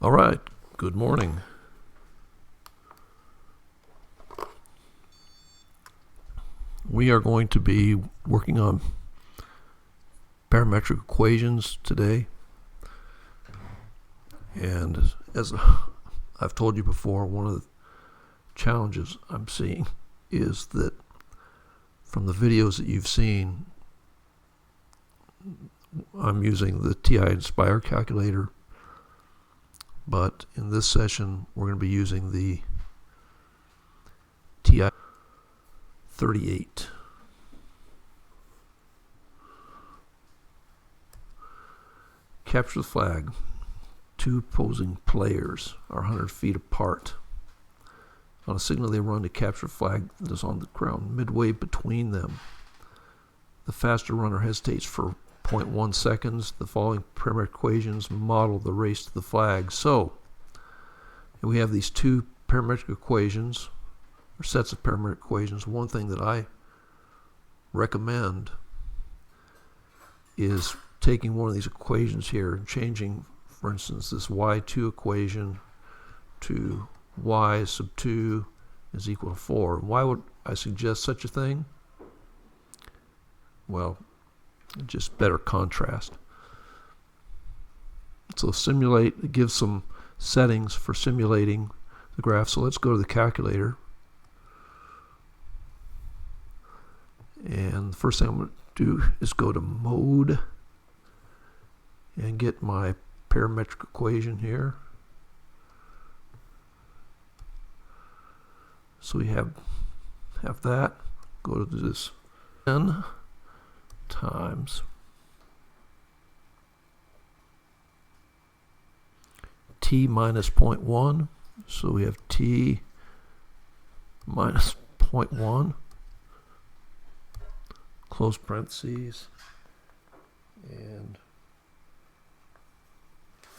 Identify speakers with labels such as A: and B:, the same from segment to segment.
A: All right, good morning. We are going to be working on parametric equations today. And as I've told you before, one of the challenges I'm seeing is that from the videos that you've seen, I'm using the TI Inspire calculator, but in this session we're going to be using the TI 38. Capture the flag. Two opposing players are 100 feet apart. On a signal they run to capture a flag that is on the ground midway between them. The faster runner hesitates for 0.1 seconds. The following parametric equations model the race to the flag. So we have these two parametric equations, or sets of parametric equations. One thing that I recommend is taking one of these equations here and changing, for instance, this y2 equation to y sub 2 is equal to 4. Why would I suggest such a thing? Well, just better contrast. So simulate, it gives some settings for simulating the graph. So let's go to the calculator. And the first thing I'm going to do is go to mode and get my parametric equation here. So we have that. Go to this 10 times t minus 0.1. So we have t minus 0.1, close parentheses, and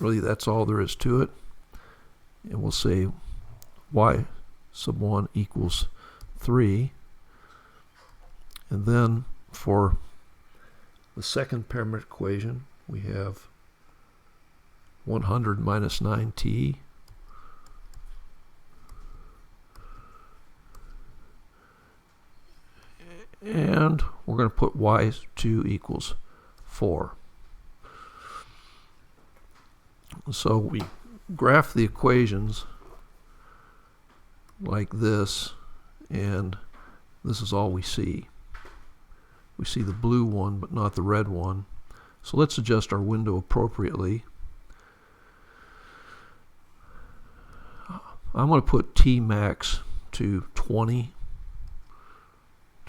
A: really that's all there is to it. And we'll say y sub 1 equals 3. And then for the second parametric equation, we have 100 minus 9t and we're going to put y2 equals 4. So we graph the equations like this, and this is all we see. We see the blue one but not the red one. So let's adjust our window appropriately. I'm going to put T max to 20.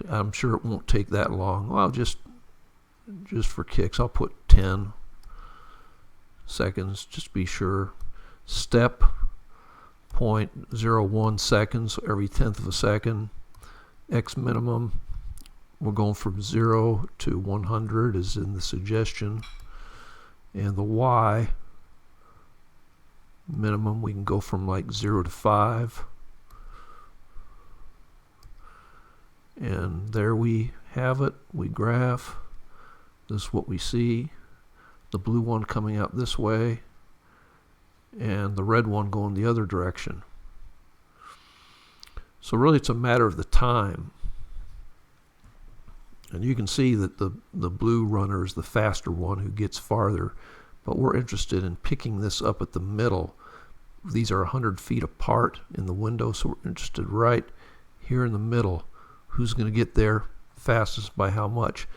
A: I'm sure it won't take that long. Well, just for kicks, I'll put 10 seconds, just to be sure. Step 0.01 seconds, so every tenth of a second. X minimum, we're going from 0 to 100 is in the suggestion. And the Y minimum, we can go from like 0 to 5. And there we have it. We graph. This is what we see. The blue one coming out this way, and the red one going the other direction. So really it's a matter of the time. And you can see that the blue runner is the faster one who gets farther, but we're interested in picking this up at the middle. These are 100 feet apart in the window, so we're interested right here in the middle. Who's going to get there fastest by how much?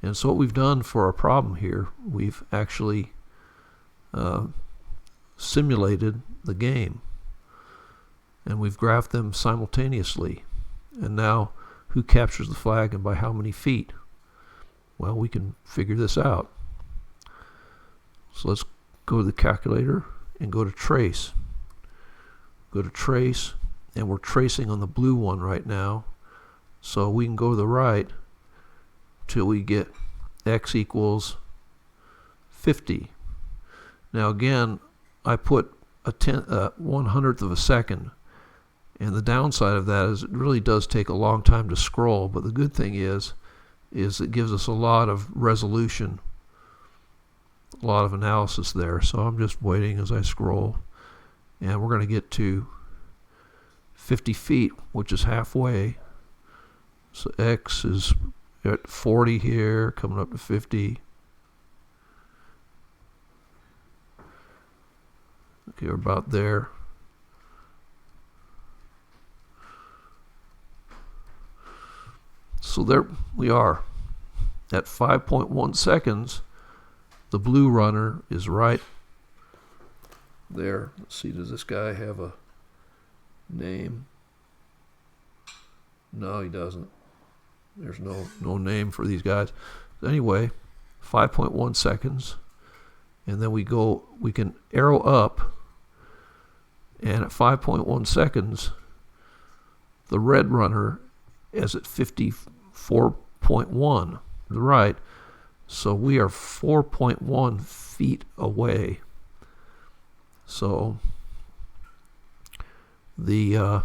A: And so what we've done for our problem here, we've actually simulated the game, and we've graphed them simultaneously. And now who captures the flag and by how many feet? Well, we can figure this out. So let's go to the calculator and go to trace. Go to trace, and we're tracing on the blue one right now. So we can go to the right till we get x equals 50. Now again, I put a 1/100th of a second, and the downside of that is it really does take a long time to scroll, but the good thing is it gives us a lot of resolution, a lot of analysis there. So I'm just waiting as I scroll. and we're going to get to 50 feet, which is halfway. So x is at 40 here, coming up to 50. Okay, we're about there. So there we are. At 5.1 seconds, the blue runner is right there. Let's see, does this guy have a name? No, he doesn't. There's no name for these guys. Anyway, 5.1 seconds. And then we can arrow up. And at 5.1 seconds, the red runner is at 54.1 to the right. So we are 4.1 feet away. So the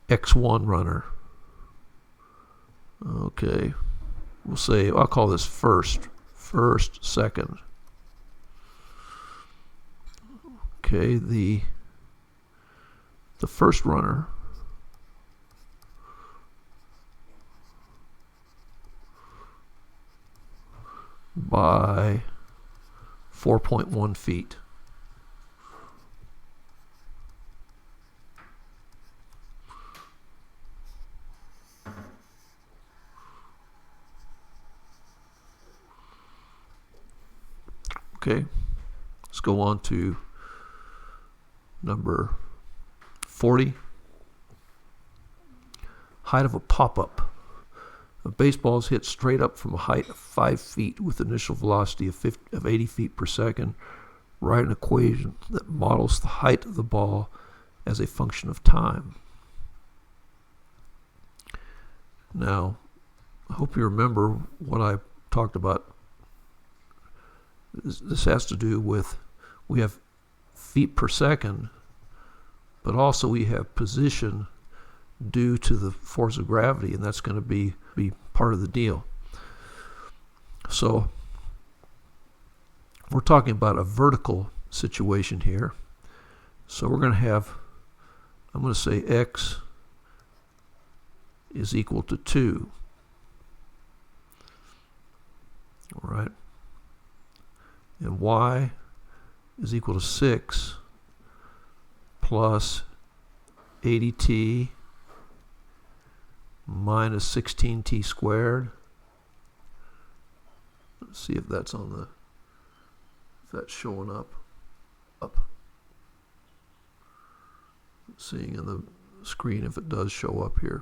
A: X1 runner. Okay, we'll say, I'll call this first second. Okay, the first runner by 4.1 feet. Okay, let's go on to number 40. Height of a pop-up. A baseball is hit straight up from a height of 5 feet with initial velocity of 80 feet per second. Write an equation that models the height of the ball as a function of time. Now, I hope you remember what I talked about. This has to do with, we have feet per second, but also we have position due to the force of gravity, and that's going to be part of the deal. So we're talking about a vertical situation here. So we're going to have, I'm going to say x is equal to 2. All right. And y is equal to 6 plus 80t minus 16t squared. Let's see if that's on the, if that's showing up. Seeing in the screen if it does show up here.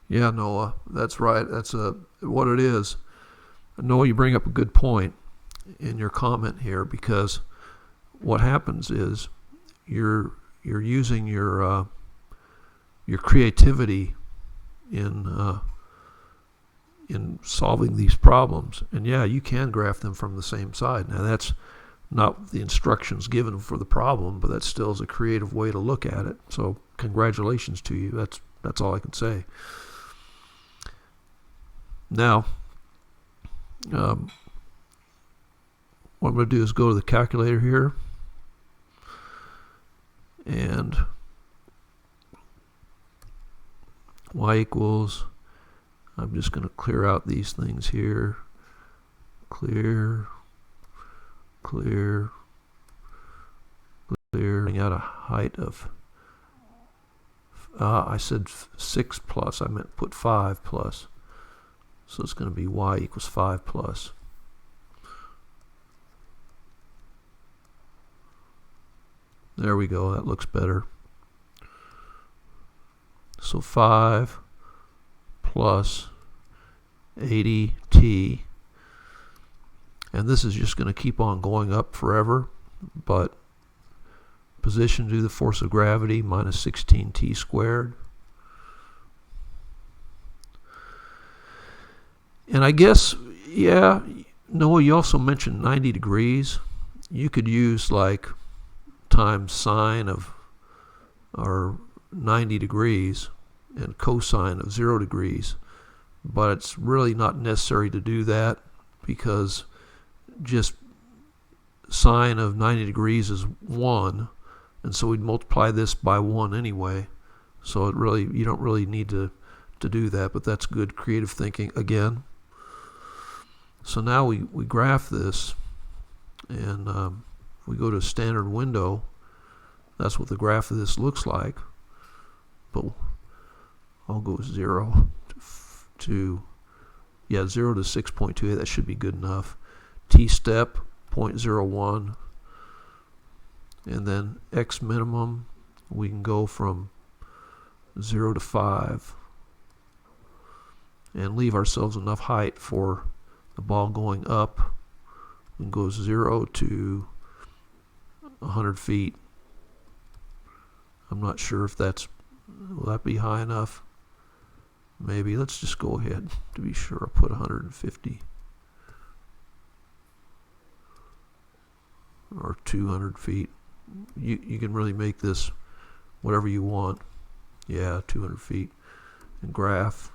A: Yeah, Noah, that's right. That's what it is. Noah, you bring up a good point in your comment here, because what happens is you're using your creativity in solving these problems, and yeah, you can graph them from the same side. Now that's not the instructions given for the problem, but that still is a creative way to look at it. So congratulations to you. That's all I can say. Now, what I'm going to do is go to the calculator here, and y equals, I'm just going to clear out these things here. Clear. Clearing out a height of, I said 6 plus, I meant put 5 plus. So it's going to be y equals 5 plus. There we go, that looks better. So 5 plus 80t. And this is just going to keep on going up forever, but position due to the force of gravity minus 16t squared. And I guess, yeah, Noah, you also mentioned 90 degrees. You could use like times sine of, or 90 degrees and cosine of 0 degrees. but it's really not necessary to do that because just sine of 90 degrees is 1, and so we'd multiply this by 1 anyway. So you don't really need to do that, but that's good creative thinking again. So now we graph this, and we go to standard window. That's what the graph of this looks like. But I'll go 0 to 6.28. That should be good enough. T-step 0.01, and then X minimum, we can go from 0 to 5 and leave ourselves enough height for the ball going up. We can go 0 to 100 feet. I'm not sure if will that be high enough? Maybe. Let's just go ahead to be sure. I'll put 150 or 200 feet. You can really make this whatever you want. Yeah, 200 feet. And graph.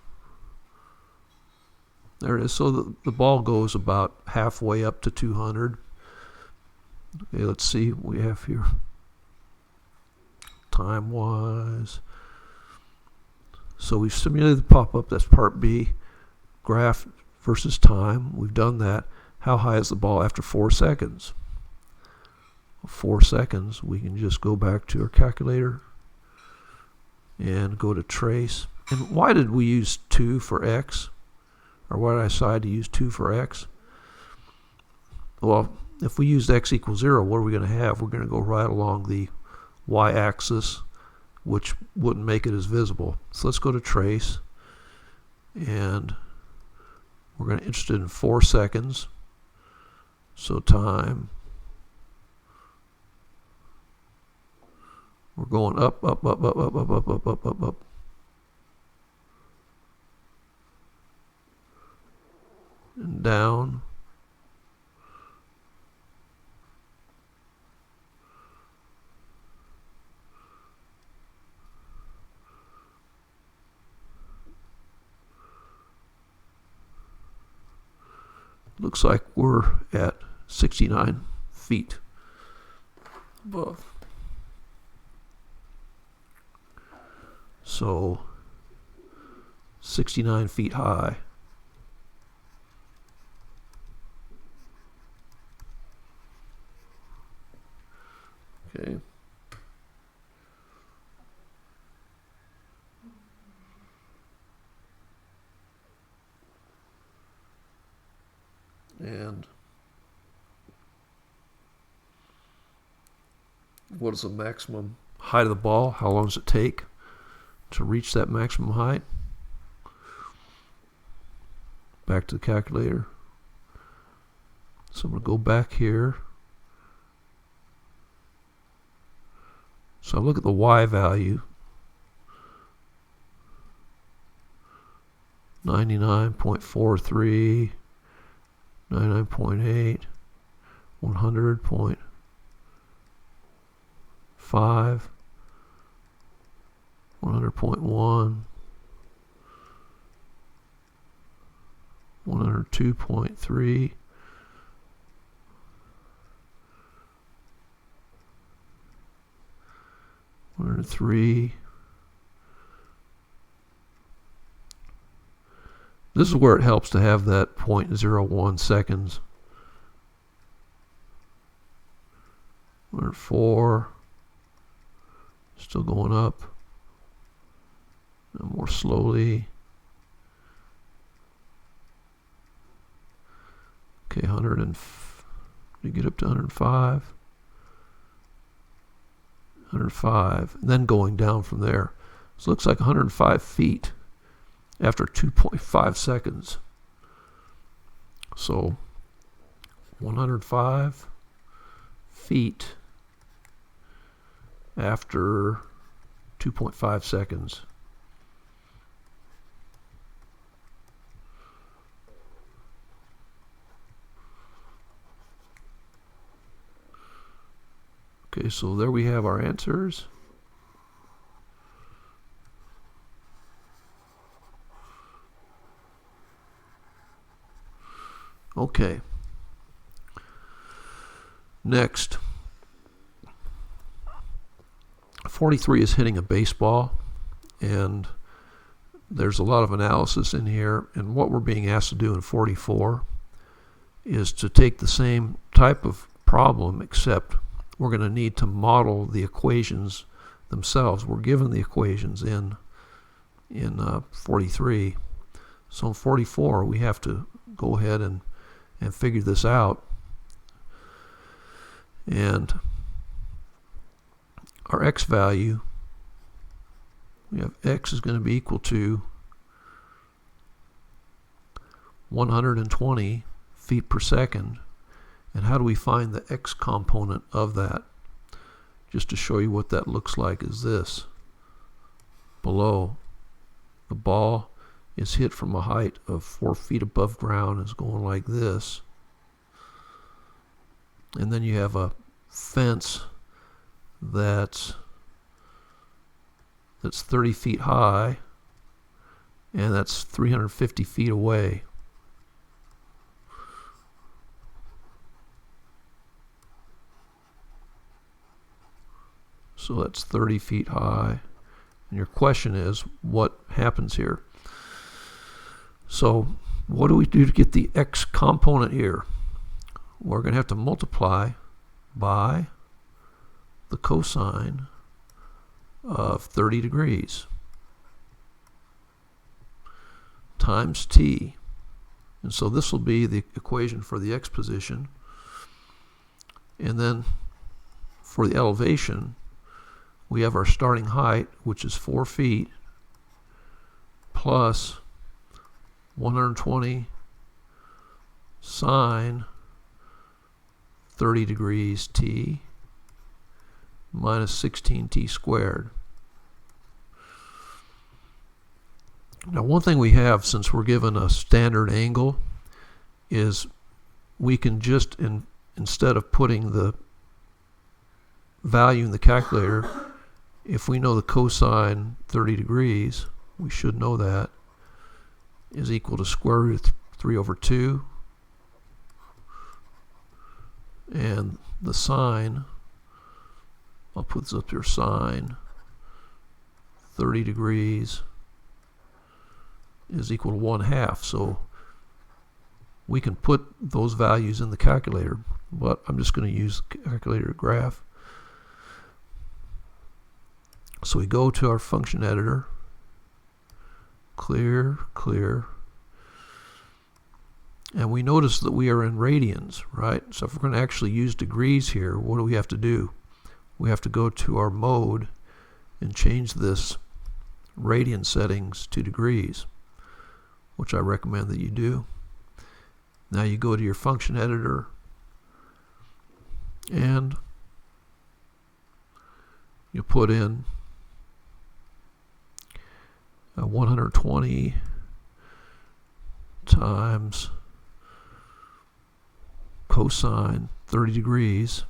A: There it is. So the ball goes about halfway up to 200. Okay, let's see what we have here. Time-wise. So we've simulated the pop-up. That's part B. Graph versus time. We've done that. How high is the ball after 4 seconds? 4 seconds. We can just go back to our calculator and go to trace. And why did we use 2 for x? Or why did I decide to use 2 for x? Well, if we used x equals 0, what are we going to have? We're going to go right along the y-axis, which wouldn't make it as visible. So let's go to trace, and we're going to be interested in 4 seconds. So time, we're going up, up, up, up, up, up, up, up, up, up, up. And down. Looks like we're at 69 feet above. So 69 feet high. Okay. And what is the maximum height of the ball? How long does it take to reach that maximum height? Back to the calculator. So I'm going to go back here. So I look at the y value. 99.43, 99.8, 100.5, 100.1, 102.3, 103. This is where it helps to have that 0.01 seconds. 104. Still going up. And more slowly. Okay, 100 and we get up to 105. 105. And then going down from there. So it looks like 105 feet after 2.5 seconds. So 105 feet after 2.5 seconds. Okay, so there we have our answers. Okay. Next, 43 is hitting a baseball, and there's a lot of analysis in here, and what we're being asked to do in 44 is to take the same type of problem, except we're going to need to model the equations themselves. We're given the equations in 43. So in 44, we have to go ahead and figure this out. And our x value, we have x is going to be equal to 120 feet per second. And how do we find the x component of that? Just to show you what that looks like is this. Below, the ball is hit from a height of 4 feet above ground, is going like this. And then you have a fence that's 30 feet high, and that's 350 feet away. So that's 30 feet high. And your question is, what happens here? So what do we do to get the x component here? We're going to have to multiply by the cosine of 30 degrees times t. And so this will be the equation for the x position. And then for the elevation, we have our starting height, which is 4 feet, plus 120 sine 30 degrees t minus 16t squared. Now, one thing we have, since we're given a standard angle, is we can just, instead of putting the value in the calculator, if we know the cosine 30 degrees, we should know that, is equal to square root of 3 over 2. And the sine, I'll put this up here, sine 30 degrees is equal to 1/2. So we can put those values in the calculator, but I'm just going to use the calculator to graph. So we go to our function editor, clear, and we notice that we are in radians, right? So if we're going to actually use degrees here, what do we have to do? We have to go to our mode and change this radian settings to degrees, which I recommend that you do. Now you go to your function editor and you put in 120 times cosine 30 degrees.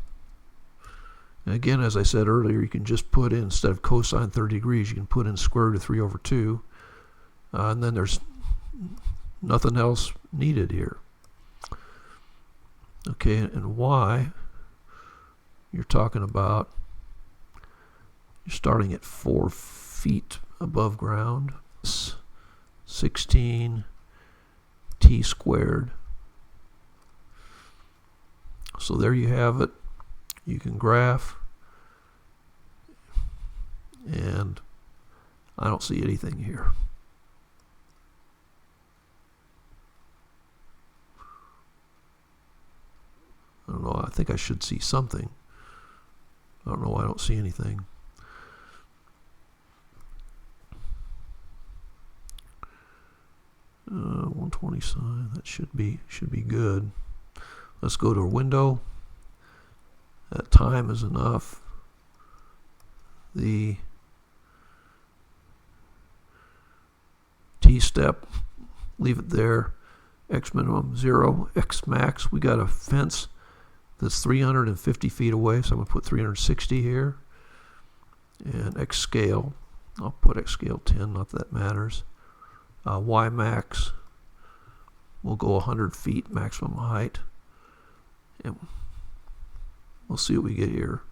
A: And again, as I said earlier, you can just put in, instead of cosine 30 degrees, you can put in square root of 3 over 2. And then there's nothing else needed here. Okay, and y, you're talking about, you're starting at 4 feet above ground, 16 t squared. So there you have it. You can graph, and I don't see anything here. I don't know, I think I should see something. I don't know why I don't see anything. Uh, 120 sine, that should be good. Let's go to a window. That time is enough. The t step, leave it there. X minimum 0, X max. We got a fence that's 350 feet away, so I'm going to put 360 here. And X scale, I'll put X scale 10, not that matters. Y max We'll go 100 feet maximum height. And we'll see what we get here.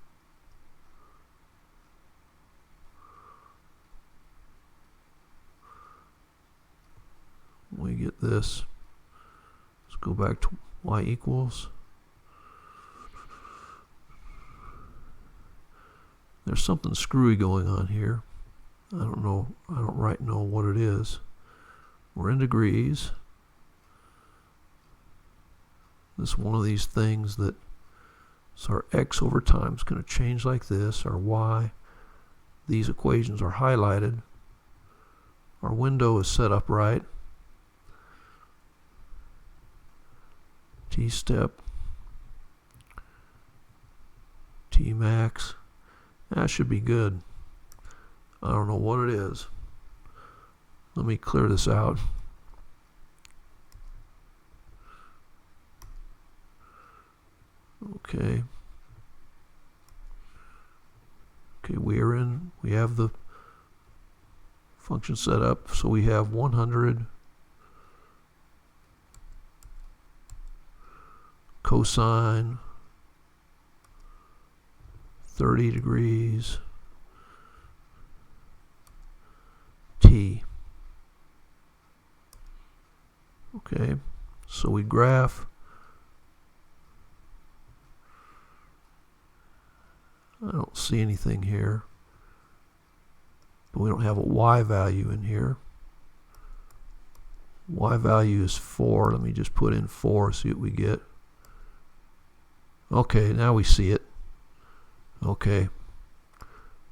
A: We get this. Let's go back to y equals. There's something screwy going on here. I don't know. I don't right know what it is. We're in degrees. This is one of these things that, so our x over time is going to change like this. Our y, these equations are highlighted. Our window is set up right. T-step, T-max. That should be good. I don't know what it is. Let me clear this out. Okay. Okay, we have the function set up, so we have 100 cosine 30 degrees t. Okay, so we graph. I don't see anything here, but we don't have a y value in here. Y value is 4. Let me just put in 4, see what we get. Okay, now we see it. Okay.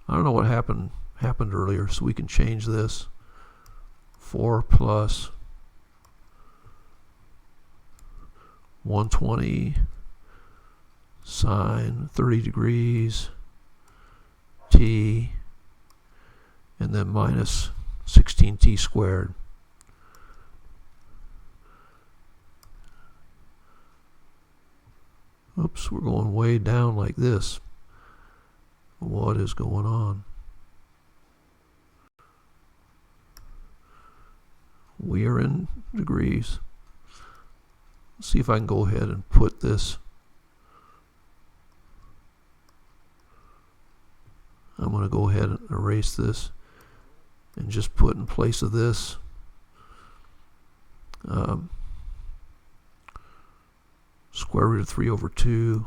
A: I don't know what happened earlier, so we can change this. 4 plus 120 sine 30 degrees t, and then minus 16t squared. Oops, we're going way down like this. What is going on? We are in degrees. Let's see if I can go ahead and put this. I'm going to go ahead and erase this and just put in place of this square root of 3 over 2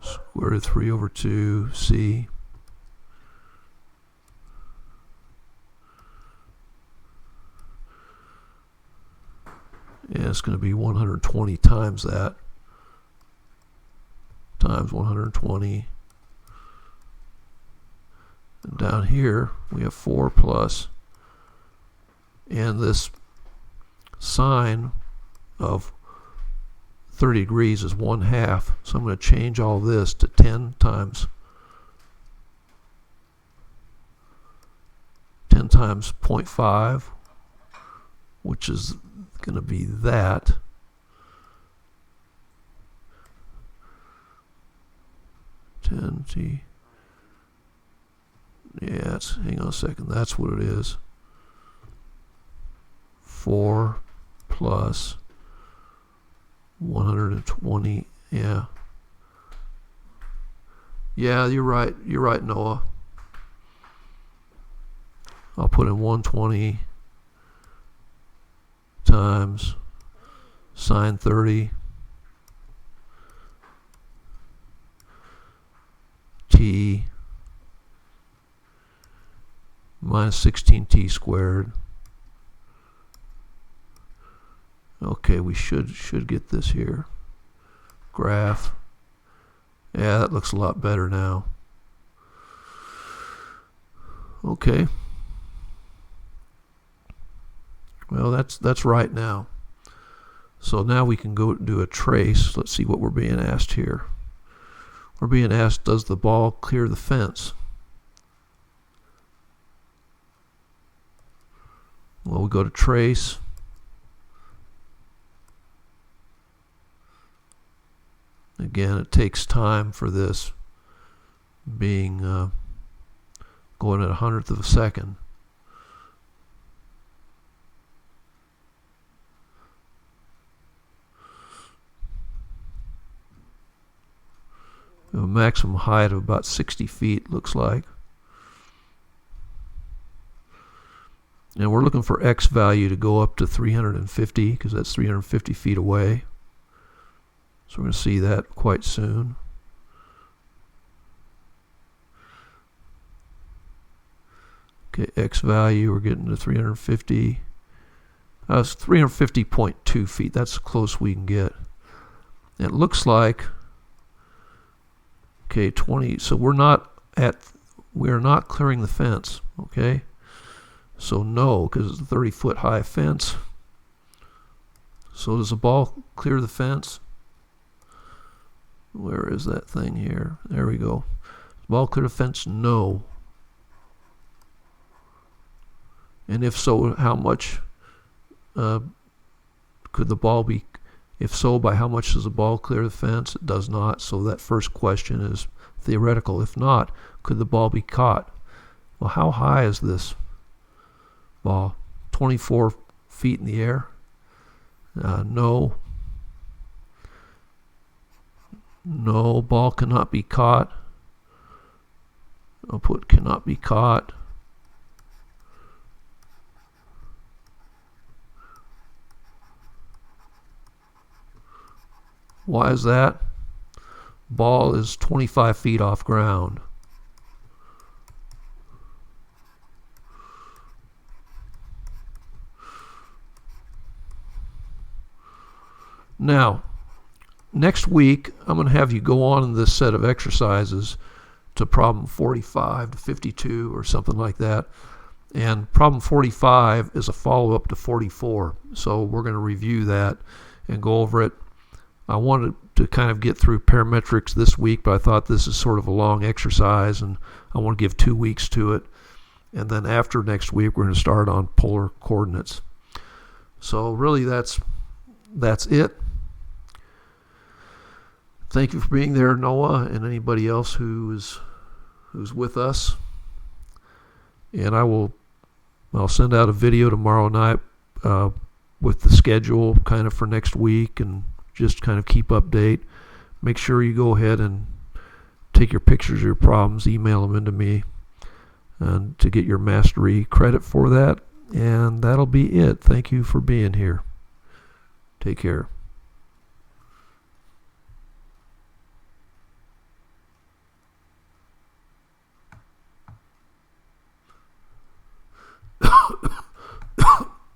A: square root of 3 over 2 c. And it's going to be 120 times that, times 120. And down here we have 4 plus, and this sine of 30 degrees is 1/2. So I'm going to change all this to 10 times 0.5, which is going to be that. T. Yeah, hang on a second. That's what it is. 4 plus 120. Yeah. Yeah, you're right. You're right, Noah. I'll put in 120 times sine 30 t minus 16t squared. Okay, we should get this here. Graph. Yeah, that looks a lot better now. Okay. Well, that's right now. So now we can go do a trace. Let's see what we're being asked here. We're being asked, does the ball clear the fence? Well, we go to trace. Again, it takes time for this, being going at 100th of a second. A maximum height of about 60 feet, looks like. And we're looking for X value to go up to 350, because that's 350 feet away. So we're going to see that quite soon. Okay, X value, we're getting to 350. It's 350.2 feet. That's as close we can get. And it looks like, okay, 20. So we're not clearing the fence, okay? So no, because it's a 30-foot high fence. So does the ball clear the fence? Where is that thing here? There we go. Ball clear the fence? No. And if so, how much could the ball be? If so, by how much does the ball clear the fence? It does not. So that first question is theoretical. If not, could the ball be caught? Well, how high is this ball? 24 feet in the air? No. No, ball cannot be caught. I'll put cannot be caught. Why is that? Ball is 25 feet off ground. Now, next week, I'm going to have you go on in this set of exercises to problem 45 to 52 or something like that. And problem 45 is a follow-up to 44. So we're going to review that and go over it. I wanted to kind of get through parametrics this week, but I thought this is sort of a long exercise, and I want to give 2 weeks to it. And then after next week, we're going to start on polar coordinates. So really, that's it. Thank you for being there, Noah, and anybody else who's with us. And I'll send out a video tomorrow night with the schedule kind of for next week, and just kind of keep update. Make sure you go ahead and take your pictures of your problems, email them into me, and to get your mastery credit for that. And that'll be it. Thank you for being here. Take care.